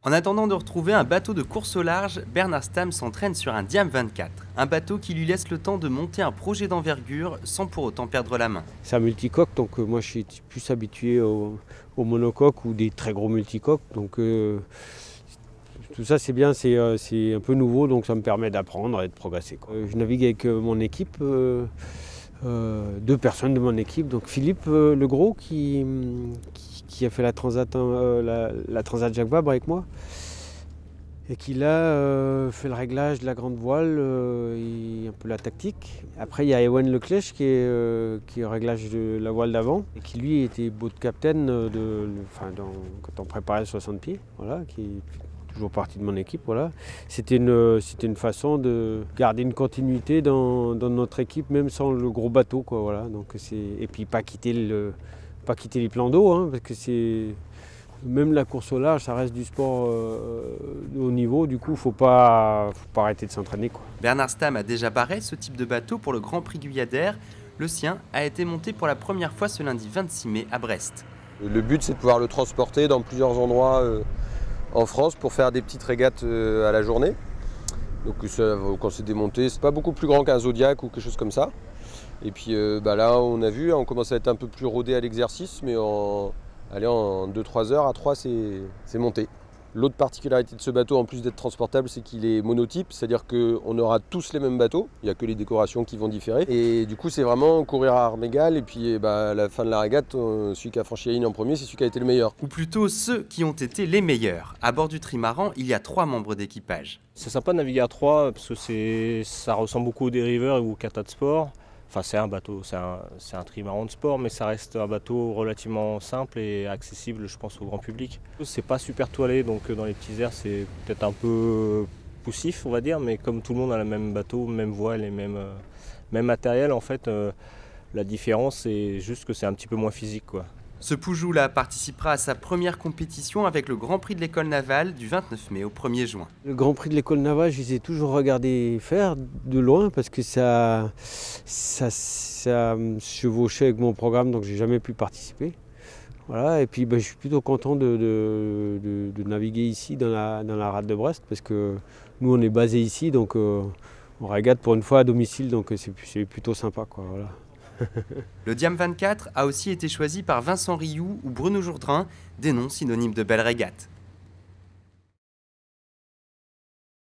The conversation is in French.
En attendant de retrouver un bateau de course au large, Bernard Stamm s'entraîne sur un Diam 24, un bateau qui lui laisse le temps de monter un projet d'envergure sans pour autant perdre la main. C'est un multicoque, donc moi je suis plus habitué au monocoque ou des très gros multicoques. Donc tout ça c'est bien, c'est un peu nouveau, donc ça me permet d'apprendre et de progresser, quoi. Je navigue avec mon équipe, deux personnes de mon équipe. Donc Philippe Legros qui a fait la Transat Jacques Vabre avec moi. Et qui là fait le réglage de la grande voile et un peu la tactique. Après il y a Ewen Leclèche qui est au réglage de la voile d'avant et qui lui était boat captain quand on préparait le 60 pieds, voilà, qui est toujours partie de mon équipe. Voilà. C'était une façon de garder une continuité dans notre équipe même sans le gros bateau, quoi, voilà. Donc et puis pas quitter les plans d'eau, hein, parce que c'est... Même la course au large, ça reste du sport de haut niveau, du coup, il ne faut pas arrêter de s'entraîner, quoi. Bernard Stamm a déjà barré ce type de bateau pour le Grand Prix Guyadère. Le sien a été monté pour la première fois ce lundi 26 mai à Brest. Le but, c'est de pouvoir le transporter dans plusieurs endroits en France pour faire des petites régates à la journée. Donc quand c'est démonté, c'est pas beaucoup plus grand qu'un Zodiac ou quelque chose comme ça. Et puis là, on a vu, on commence à être un peu plus rodé à l'exercice, mais en 2-3 heures, à 3, c'est monté. L'autre particularité de ce bateau, en plus d'être transportable, c'est qu'il est monotype, c'est-à-dire qu'on aura tous les mêmes bateaux, il n'y a que les décorations qui vont différer. Et du coup, c'est vraiment courir à armes égales, et puis à la fin de la régate, celui qui a franchi la ligne en premier, c'est celui qui a été le meilleur. Ou plutôt ceux qui ont été les meilleurs. À bord du trimaran, il y a 3 membres d'équipage. C'est sympa de naviguer à 3 parce que ça ressemble beaucoup aux dériveurs ou aux katas de sport. Enfin, c'est un bateau, c'est un trimaran de sport, mais ça reste un bateau relativement simple et accessible, je pense, au grand public. C'est pas super toilé, donc dans les petits airs, c'est peut-être un peu poussif, on va dire, mais comme tout le monde a le même bateau, même voile et même matériel, en fait, la différence, c'est juste que c'est un petit peu moins physique, quoi. Ce Poujoula participera à sa première compétition avec le Grand Prix de l'école navale du 29 mai au 1er juin. Le Grand Prix de l'école navale, je les ai toujours regardés faire de loin parce que ça chevauchait avec mon programme, donc j'ai jamais pu participer. Voilà, et puis je suis plutôt content de naviguer ici dans la rade de Brest parce que nous on est basé ici, donc on régate pour une fois à domicile, donc c'est plutôt sympa, quoi, voilà. Le Diam 24 a aussi été choisi par Vincent Rioux ou Bruno Jourdain, des noms synonymes de belles régates.